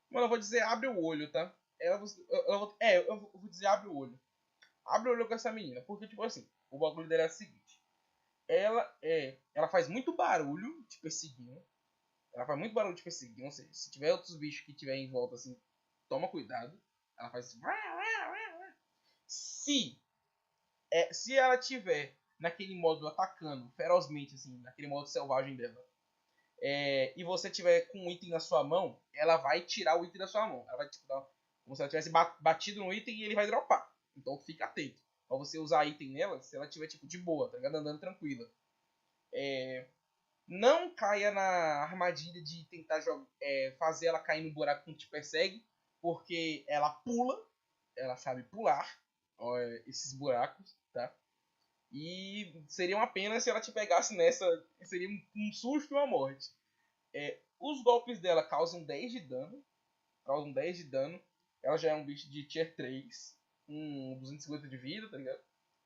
Mano, eu vou dizer abre o olho, tá? Eu vou dizer abre o olho. Abre o olho com essa menina. Porque, tipo assim, o bagulho dela é o seguinte. Ela faz muito barulho te perseguindo. Ela faz muito barulho te perseguindo. Ou seja, se tiver outros bichos que tiver em volta, assim, toma cuidado. Ela faz. Se se ela tiver naquele modo atacando ferozmente, assim, naquele modo selvagem dela, e você tiver com um item na sua mão, ela vai tirar o item da sua mão. Ela vai tipo, dar como se ela tivesse batido no item e ele vai dropar. Então fica atento. Pra você usar item nela, se ela tiver tipo de boa, tá ligado? Andando tranquila. Não caia na armadilha de tentar fazer ela cair no buraco que te persegue, porque ela pula, ela sabe pular esses buracos, tá? E seria uma pena se ela te pegasse nessa. Seria um susto e uma morte. Os golpes dela causam 10 de dano. Causam 10 de dano. Ela já é um bicho de tier 3. Com 250 de vida, tá ligado?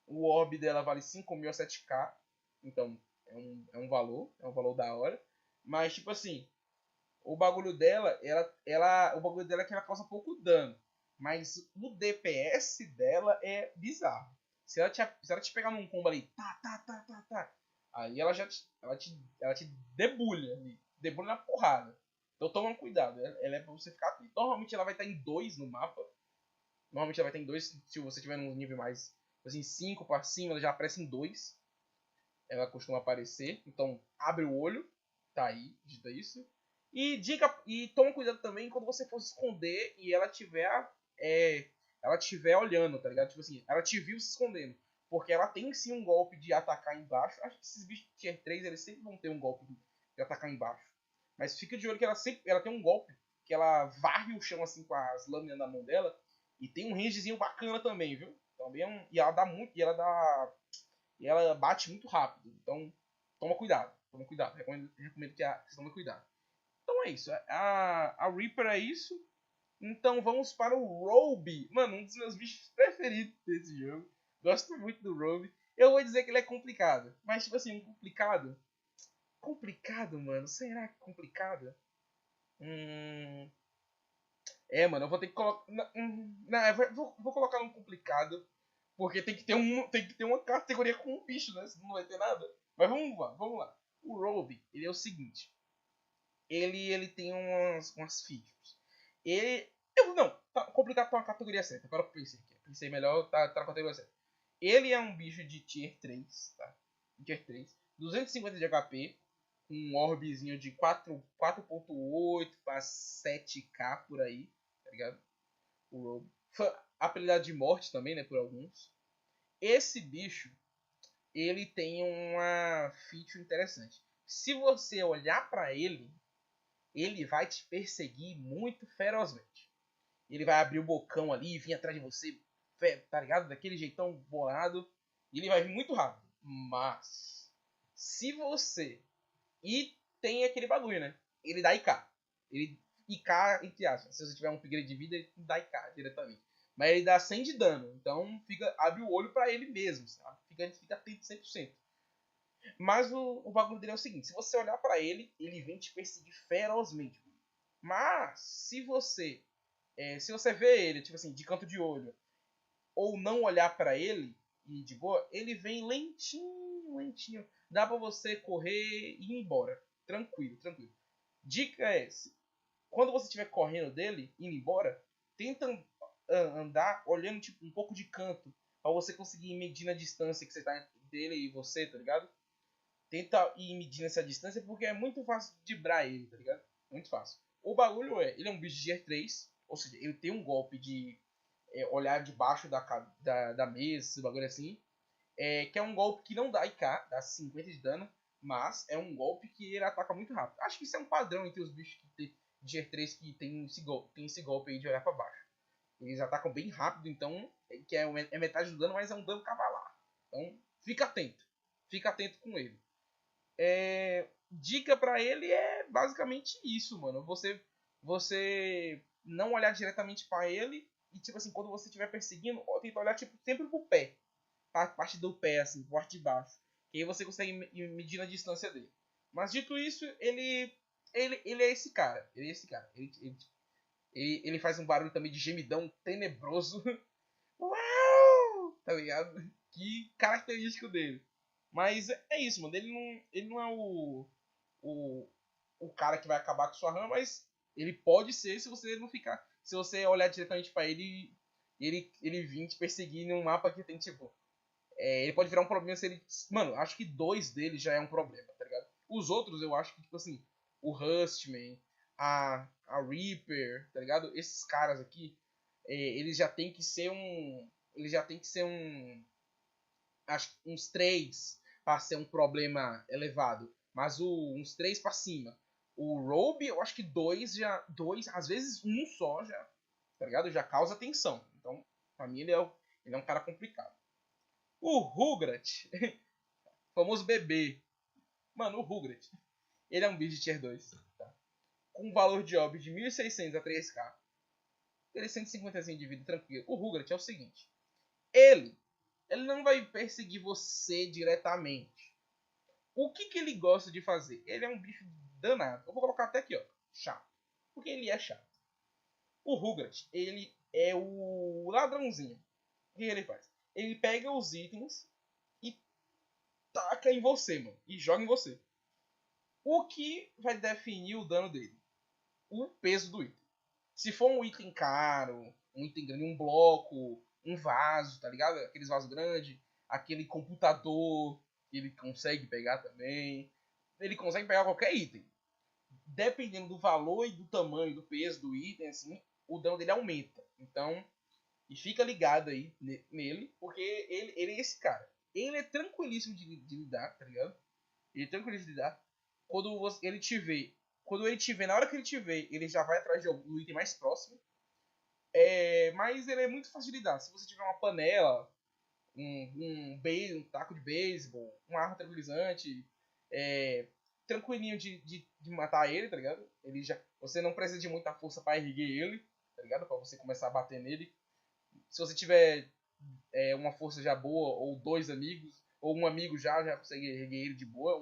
O orb dela vale 5.000 a 7k. Então é um valor. É um valor da hora. Mas tipo assim. O bagulho dela. O bagulho dela é que ela causa pouco dano. Mas o DPS dela é bizarro. Se ela te pegar num combo ali, tá, aí ela te debulha ali. Debulha na porrada. Então toma cuidado. Ela é pra você ficar atento. Normalmente ela vai estar em 2 no mapa. Normalmente ela vai estar em 2. Se você tiver num nível mais assim, 5 pra cima, ela já aparece em 2. Ela costuma aparecer. Então abre o olho. Tá aí, dita isso. E toma cuidado também quando você for se esconder e ela tiver olhando, tá ligado? Tipo assim, ela te viu se escondendo. Porque ela tem sim um golpe de atacar embaixo. Acho que esses bichos de tier 3, eles sempre vão ter um golpe de atacar embaixo. Mas fica de olho que ela tem um golpe que ela varre o chão assim com as lâminas na mão dela. E tem um rangezinho bacana também, viu? Também e ela dá muito. E ela bate muito rápido. Então, toma cuidado. Toma cuidado. Recomendo que vocês tomem cuidado. Então é isso. A Reaper é isso. Então vamos para o Robe. Mano, um dos meus bichos preferidos desse jogo. Gosto muito do Robe. Eu vou dizer que ele é complicado. Mas, tipo assim, complicado. Complicado, mano. Será que é complicado? Mano, eu vou ter que colocar. Não, vou colocar um complicado. Porque tem que ter uma categoria com um bicho, né? Senão não vai ter nada. Mas vamos lá. O Robe, ele é o seguinte. Ele tem umas features. Não, tá complicado tá uma categoria certa. Agora eu pensei aqui. Pensei melhor, tá na categoria certa. Ele é um bicho de Tier 3, tá? Tier 3. 250 de HP. Um orbzinho de 4.8 para 7k por aí. Tá ligado? O Robe. Apelidado de morte também, né? Por alguns. Esse bicho, ele tem uma feature interessante. Se você olhar para ele vai te perseguir muito ferozmente. Ele vai abrir o bocão ali e vir atrás de você, tá ligado? Daquele jeitão bolado. E ele vai vir muito rápido. Mas, se você... E tem aquele bagulho, né? Ele dá IK. Ele IK, entre aspas. Se você tiver um upgrade de vida, ele dá IK diretamente. Mas ele dá 100 de dano. Então, abre o olho pra ele mesmo, sabe? Fica atento 100%. Mas o bagulho dele é o seguinte: se você olhar pra ele, ele vem te perseguir ferozmente. Mas se você vê ele, tipo assim, de canto de olho, ou não olhar pra ele e de boa, ele vem lentinho, lentinho. Dá pra você correr e ir embora, tranquilo, tranquilo. Dica é essa: quando você estiver correndo dele, indo embora, tenta andar olhando tipo um pouco de canto, pra você conseguir medir a distância que você tá entre dele e você, tá ligado? Tenta ir medindo essa distância porque é muito fácil de driblar ele, tá ligado? Muito fácil. O bagulho ele é um bicho de Tier 3, ou seja, ele tem um golpe de olhar debaixo da mesa, esse bagulho assim. Que é um golpe que não dá IK, dá 50 de dano, mas é um golpe que ele ataca muito rápido. Acho que isso é um padrão entre os bichos que tem de Tier 3 que tem esse golpe aí de olhar pra baixo. Eles atacam bem rápido, então, que é metade do dano, mas é um dano cavalar. Então, fica atento com ele. Dica pra ele é basicamente isso, mano. Você não olhar diretamente pra ele e, tipo assim, quando você estiver perseguindo, tenta olhar tipo, sempre pro pé. Pra parte do pé, assim, parte de baixo. Que aí você consegue medir a distância dele. Mas dito isso, ele é esse cara. Ele é esse cara. Ele faz um barulho também de gemidão tenebroso. Uau! Tá ligado? Que característico dele. Mas é isso, mano. Ele não é o cara que vai acabar com sua rama, mas ele pode ser se você não ficar. Se você olhar diretamente pra ele e ele vir te perseguir num mapa que tem, tipo. Ele pode virar um problema se ele. Mano, acho que 2 deles já é um problema, tá ligado? Os outros eu acho que, tipo assim, o Rustman, a Reaper, tá ligado? Esses caras aqui, eles já tem que ser um. Eles já tem que ser um. Acho que uns 3 para ser um problema elevado. Mas uns 3 para cima. O Robe, eu acho que 2 já. 2, às vezes um só já. Tá ligado? Já causa tensão. Então, pra mim ele é um cara complicado. O Rugrat, famoso bebê. Mano, o Rugrat, ele é um bicho de Tier 2. Tá? Com um valor de orb de 1.600 a 3k. Ele é 150 de vida, tranquilo. O Rugrat é o seguinte. Ele não vai perseguir você diretamente. O que ele gosta de fazer? Ele é um bicho danado. Eu vou colocar até aqui, ó. Chato. Porque ele é chato. O Rugrat, ele é o ladrãozinho. O que ele faz? Ele pega os itens e taca em você, mano. E joga em você. O que vai definir o dano dele? O peso do item. Se for um item caro, um item grande, um bloco, um vaso, tá ligado? Aqueles vasos grandes, aquele computador que ele consegue pegar também. Ele consegue pegar qualquer item. Dependendo do valor e do tamanho, do peso do item, assim, o dano dele aumenta. Então, e fica ligado aí nele, porque ele é esse cara. Ele é tranquilíssimo de lidar, tá ligado? Ele é tranquilíssimo de lidar. Ele te vê, na hora que ele te vê, ele já vai atrás do item mais próximo. Mas ele é muito fácil de lidar. Se você tiver uma panela, um taco de beisebol, uma arma tranquilizante, tranquilinho de matar ele, tá ligado? Você não precisa de muita força pra erguer ele, tá ligado? Pra você começar a bater nele. Se você tiver uma força já boa, ou 2 amigos, ou um amigo já consegue erguer ele de boa.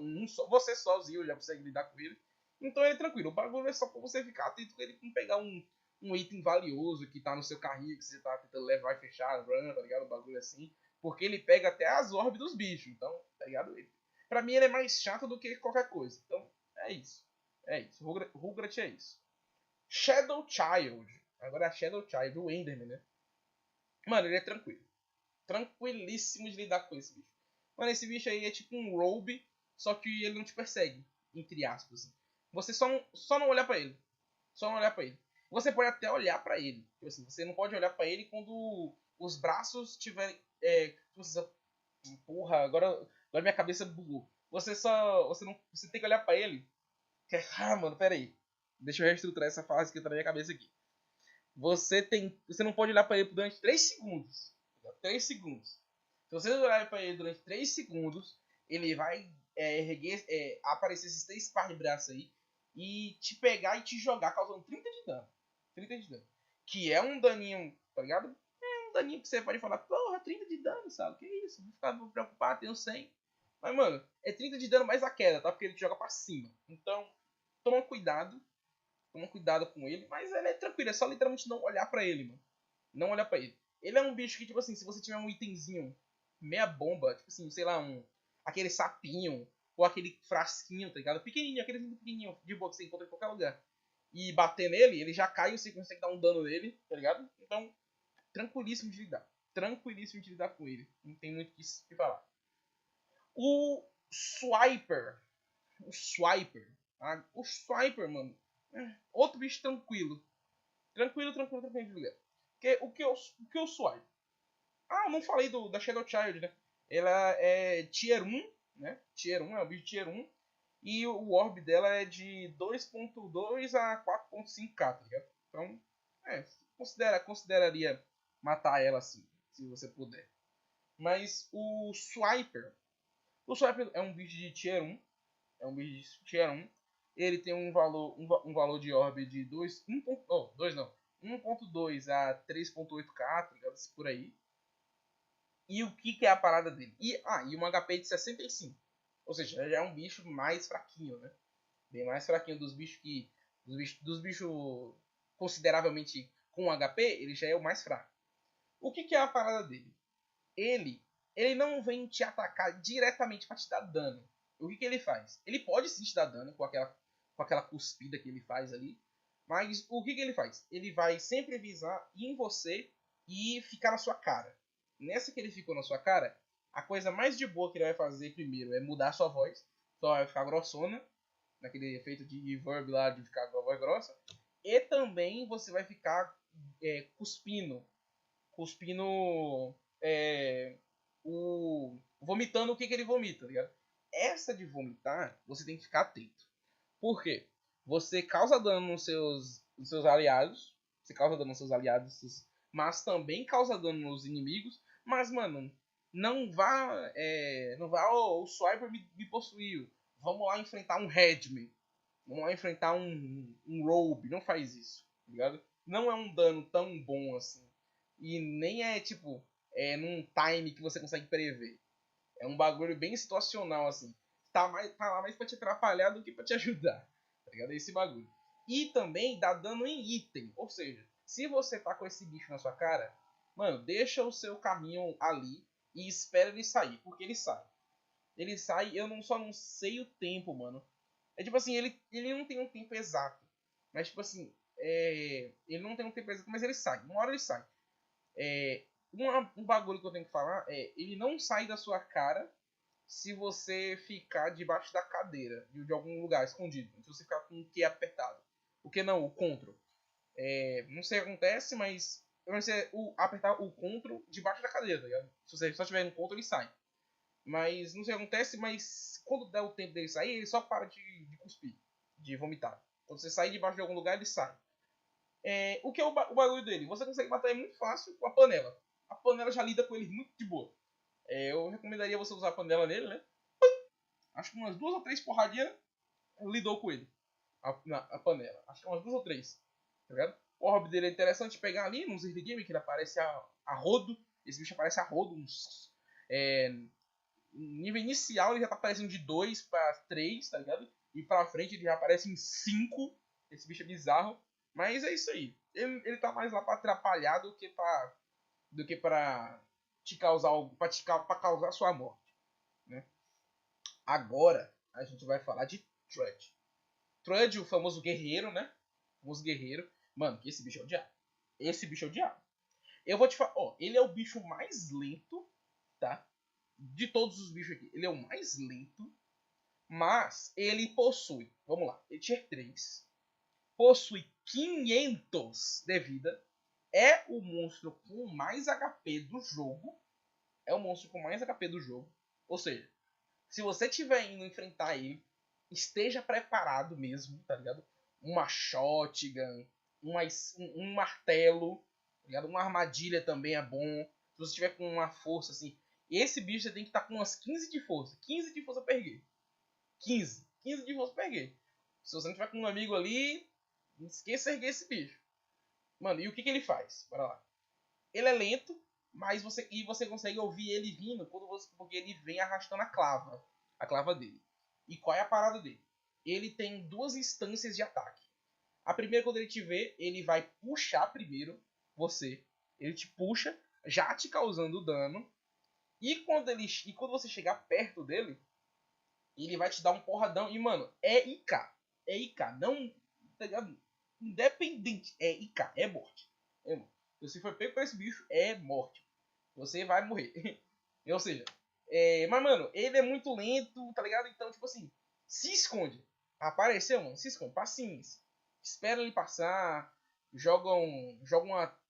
Você sozinho já consegue lidar com ele. Então ele é tranquilo. O bagulho é só pra você ficar atento com ele, não pegar um item valioso que tá no seu carrinho, que você tá tentando levar e fechar a run, tá ligado? O bagulho assim. Porque ele pega até as orbes dos bichos. Então, tá ligado? Pra mim ele é mais chato do que qualquer coisa. Então, é isso. É isso. Rugrat é isso. Shadow Child. Agora é a Shadow Child, o Enderman, né? Mano, ele é tranquilo. Tranquilíssimo de lidar com esse bicho. Mano, esse bicho aí é tipo um robe, só que ele não te persegue, entre aspas. Você só não olhar pra ele. Só não olhar pra ele. Você pode até olhar pra ele. Tipo assim, você não pode olhar pra ele quando os braços tiverem... Porra, agora minha cabeça bugou. Você tem que olhar pra ele. Mano, pera aí. Deixa eu reestruturar essa fase que tá na minha cabeça aqui. Você não pode olhar pra ele durante 3 segundos. 3 segundos. Se você olhar pra ele durante 3 segundos, ele vai aparecer esses 3 pares de braços aí e te pegar e te jogar, causando 30 de dano. 30 de dano. Que é um daninho, tá ligado? É um daninho que você pode falar, porra, 30 de dano, sabe? Que isso? Vou ficar preocupado, tenho 100. Mas, mano, é 30 de dano mais a queda, tá? Porque ele te joga pra cima. Então, toma cuidado. Toma cuidado com ele. Mas ele é tranquilo, é só literalmente não olhar pra ele, mano. Não olhar pra ele. Ele é um bicho que, tipo assim, se você tiver um itemzinho meia bomba, tipo assim, sei lá, aquele sapinho, ou aquele frasquinho, tá ligado? Pequenininho, aquele pequenininho de boa que você encontra em qualquer lugar. E bater nele, ele já cai e você consegue dar um dano nele, tá ligado? Então, tranquilíssimo de lidar. Tranquilíssimo de lidar com ele. Não tem muito o que falar. O Swiper. O Swiper. O Swiper, mano. Outro bicho tranquilo. Tranquilo de ligar. O que eu Swiper? Eu não falei da Shadow Child, né? Ela é Tier 1, né? Tier 1, é um bicho Tier 1. E o orb dela é de 2.2 a 4.5k, tá ligado? Então, consideraria matar ela assim, se você puder. Mas o Swiper é um bicho de Tier 1. É um bicho de Tier 1. Ele tem um valor de orb de 1.2 a 3.8k, tá ligado? Por aí. E o que é a parada dele? E um HP de 65. Ou seja, já é um bicho mais fraquinho, né? Bem mais fraquinho dos bichos que... Dos bichos consideravelmente com HP, ele já é o mais fraco. O que é a parada dele? Ele não vem te atacar diretamente para te dar dano. O que ele faz? Ele pode sim te dar dano com aquela cuspida que ele faz ali. Mas o que ele faz? Ele vai sempre visar em você e ficar na sua cara. Nessa que ele ficou na sua cara, a coisa mais de boa que ele vai fazer primeiro é mudar a sua voz. Então vai ficar grossona, naquele efeito de reverb lá de ficar com a voz grossa. E também você vai ficar cuspindo. Cuspindo vomitando o que ele vomita, tá ligado? Essa de vomitar, você tem que ficar atento. Por quê? Você causa dano nos seus aliados. Você causa dano nos seus aliados, mas também causa dano nos inimigos. Mas, mano, não vá. O Swiper me possuiu. Vamos lá enfrentar um Redman. Vamos lá enfrentar um Robe. Não faz isso, tá ligado? Não é um dano tão bom assim. E nem é tipo. Num time que você consegue prever. É um bagulho bem situacional, assim. Tá lá mais pra te atrapalhar do que pra te ajudar. Tá ligado? Esse bagulho. E também dá dano em item. Ou seja, se você tá com esse bicho na sua cara, mano, deixa o seu carrinho ali e espera ele sair. Porque ele sai. Ele sai, só não sei o tempo, mano. É tipo assim, ele não tem um tempo exato. Mas tipo assim, ele não tem um tempo exato, mas ele sai. Uma hora ele sai. Um bagulho que eu tenho que falar ele não sai da sua cara se você ficar debaixo da cadeira, de algum lugar escondido. Se você ficar com o Q apertado. O que não? O CTRL. Não sei o que acontece, mas você apertar o CTRL debaixo da cadeira, tá ligado? Se você só tiver no CTRL, ele sai. Mas não sei o que acontece, mas quando der o tempo dele sair, ele só para de cuspir, de vomitar. Quando você sair debaixo de algum lugar, ele sai. O que é o bagulho dele? Você consegue matar ele muito fácil com a panela. A panela já lida com ele muito de boa. Eu recomendaria você usar a panela nele, né? Acho que umas 2 ou 3 porradinhas lidou com ele. A panela. Acho que umas 2 ou 3. Tá ligado? O orb dele é interessante pegar ali nos early game, que ele aparece a rodo. Esse bicho aparece a rodo. Nível inicial ele já tá aparecendo de 2 pra 3, tá ligado? E pra frente ele já aparece em 5. Esse bicho é bizarro. Mas é isso aí. Ele tá mais lá pra atrapalhar do que pra te causar algo. Pra causar sua morte. Né? Agora a gente vai falar de Trudge. Trudge, o famoso guerreiro, né? O famoso guerreiro. Mano, que esse bicho é o diabo. Esse bicho é o diabo. Eu vou te falar, ó, ele é o bicho mais lento, tá? De todos os bichos aqui. Ele é o mais lento, mas ele possui, vamos lá, ele tier 3, possui 500 de vida, é o monstro com mais HP do jogo, é o monstro com mais HP do jogo, ou seja, se você estiver indo enfrentar ele, esteja preparado mesmo, tá ligado? Uma shotgun, um martelo, tá ligado? Uma armadilha também é bom. Se você tiver com uma força assim, esse bicho você tem que estar com umas 15 de força. 15 de força pra erguer. 15. 15 de força pra erguer. Se você não tiver com um amigo ali, não esqueça de erguer esse bicho. Mano, e o que ele faz? Bora lá. Ele é lento, mas você consegue ouvir ele vindo porque ele vem arrastando a clava dele. E qual é a parada dele? Ele tem 2 instâncias de ataque. A primeira, quando ele te vê, ele vai puxar primeiro você. Ele te puxa, já te causando dano. E quando você chegar perto dele, ele vai te dar um porradão. E, mano, é IK. É IK. Não. Tá ligado? Independente. É IK. É morte. É morte. Se você for pego por esse bicho, é morte. Você vai morrer. Ou seja, mas, mano, ele é muito lento, tá ligado? Então, tipo assim, se esconde. Apareceu, mano, se esconde. Passinhos. Espera ele passar. Joga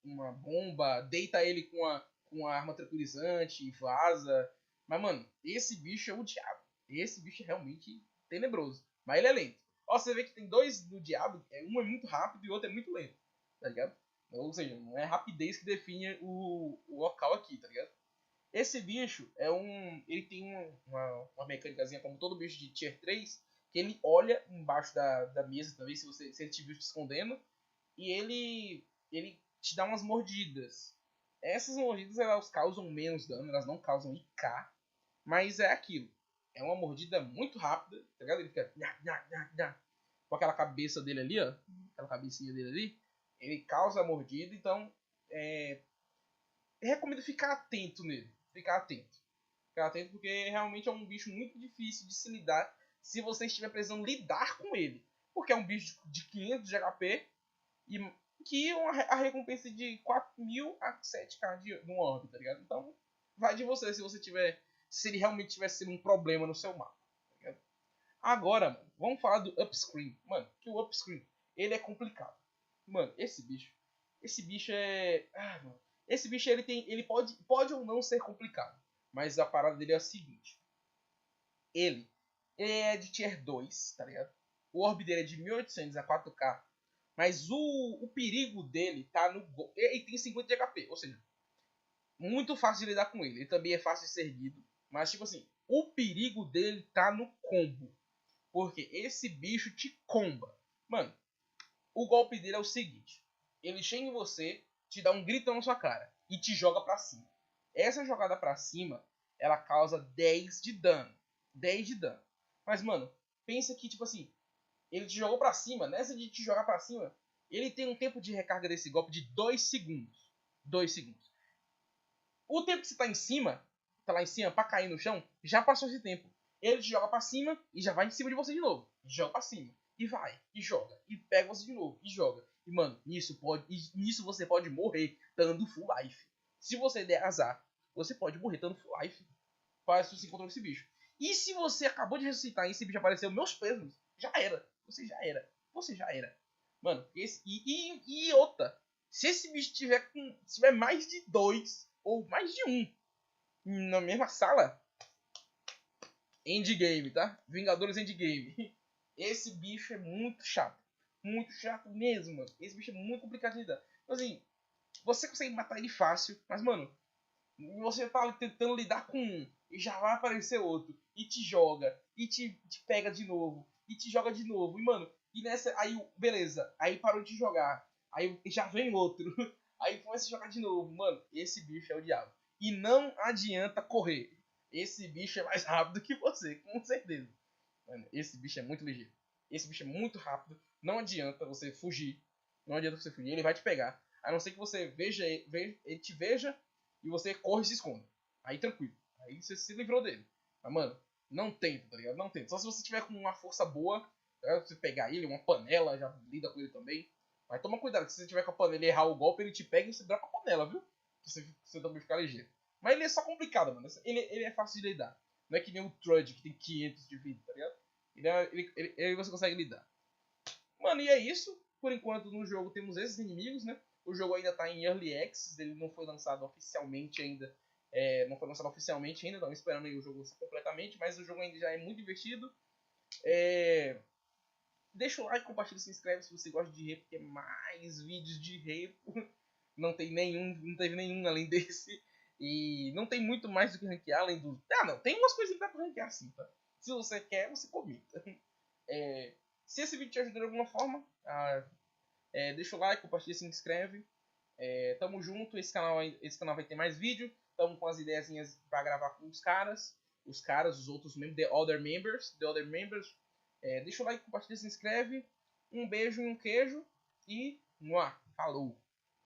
uma bomba. Deita ele com a arma tranquilizante e vaza. Mas, mano, esse bicho é o diabo. Esse bicho é realmente tenebroso. Mas ele é lento. Ó, você vê que tem 2 do diabo. Um é muito rápido e o outro é muito lento. Tá ligado? Ou seja, não é rapidez que define o local aqui, tá ligado? Esse bicho é um. Ele tem uma mecânicazinha, como todo bicho de tier 3, que ele olha embaixo da mesa também, se ele te viu te escondendo, e ele te dá umas mordidas. Essas mordidas elas causam menos dano, elas não causam IK, mas é aquilo. É uma mordida muito rápida, tá ligado? Ele fica. Com aquela cabeça dele ali, ó. Aquela cabecinha dele ali. Ele causa a mordida, então. Recomendo ficar atento nele. Ficar atento. Ficar atento porque realmente é um bicho muito difícil de se lidar se você estiver precisando lidar com ele. Porque é um bicho de 500 de HP e que a recompensa de 4.000 a 7k no orb, tá ligado? Então, vai de você se você tiver. Se ele realmente tivesse sido um problema no seu mapa. Tá ligado? Agora, mano, vamos falar do upscreen. Mano, que o upscreen, ele é complicado. Mano, esse bicho. Esse bicho é. Ah, mano. Esse bicho ele pode ou não ser complicado. Mas a parada dele é a seguinte. Ele é de tier 2, tá ligado? O orb dele é de 1800 a 4k. Mas o perigo dele tá no. Ele tem 50 de HP. Ou seja, muito fácil de lidar com ele. Ele também é fácil de ser erguido. Mas, tipo assim, o perigo dele tá no combo. Porque esse bicho te comba. Mano, o golpe dele é o seguinte. Ele chega em você, te dá um gritão na sua cara e te joga pra cima. Essa jogada pra cima, ela causa 10 de dano. 10 de dano. Mas, mano, pensa que, tipo assim, ele te jogou pra cima. Nessa de te jogar pra cima, ele tem um tempo de recarga desse golpe de 2 segundos. 2 segundos. O tempo que você tá lá em cima pra cair no chão, já passou esse tempo. Ele te joga pra cima e já vai em cima de você de novo. Joga pra cima. E vai, e joga, e pega você de novo, e joga. E, mano, nisso você pode morrer dando full life. Se você der azar, você pode morrer dando full life. Para se você encontrou esse bicho. E se você acabou de ressuscitar e esse bicho apareceu, meus pesos, já era. Você já era. Você já era. Mano, e outra. Se esse bicho tiver mais de 2 ou mais de um na mesma sala, endgame, tá? Vingadores Endgame. Esse bicho é muito chato. Muito chato mesmo, mano. Esse bicho é muito complicado de lidar. Então, assim, você consegue matar ele fácil, mas, mano, você tá tentando lidar com um e já vai aparecer outro. E te joga. E te pega de novo. e te joga de novo. E, mano, e nessa, aí, beleza, aí parou de jogar. Aí já vem outro. Aí começa a jogar de novo. Mano, esse bicho é o diabo. E não adianta correr. Esse bicho é mais rápido que você, com certeza. Mano, esse bicho é muito ligeiro. Esse bicho é muito rápido. Não adianta você fugir. Não adianta você fugir. Ele vai te pegar. A não ser que você veja ele te veja e você corre e se esconda. Aí tranquilo. Aí você se livrou dele. Mas, mano, não tenta, tá ligado? Não tenta. Só se você tiver com uma força boa, tá, você pegar ele, uma panela, já lida com ele também. Mas toma cuidado, que se você tiver com a panela e errar o golpe, ele te pega e você dropa a panela, viu? Você também ficar ligeiro. Mas ele é só complicado, mano. Ele é fácil de lidar. Não é que nem o Trudge, que tem 500 de vida, tá ligado? Ele você consegue lidar. Mano, e é isso. Por enquanto no jogo temos esses inimigos, né? O jogo ainda tá em Early Access, ele não foi lançado oficialmente ainda. Não foi lançado oficialmente ainda, estamos esperando aí o jogo completamente, mas o jogo ainda já é muito divertido. Deixa o like, compartilha, se inscreve se você gosta de Repo, porque mais vídeos de Repo. Não tem nenhum, não teve nenhum além desse. E não tem muito mais do que ranquear, além do... Ah, não, tem umas coisinhas que dá pra ranquear sim, tá? Se você quer, você comenta. Se esse vídeo te ajudou de alguma forma, deixa o like, compartilha, se inscreve. Tamo junto, esse canal vai ter mais vídeo. Tamo com as ideiazinhas pra gravar com os caras. Os outros membros, The Other Members. Deixa o like, compartilha, se inscreve. Um beijo e um queijo. E, falou!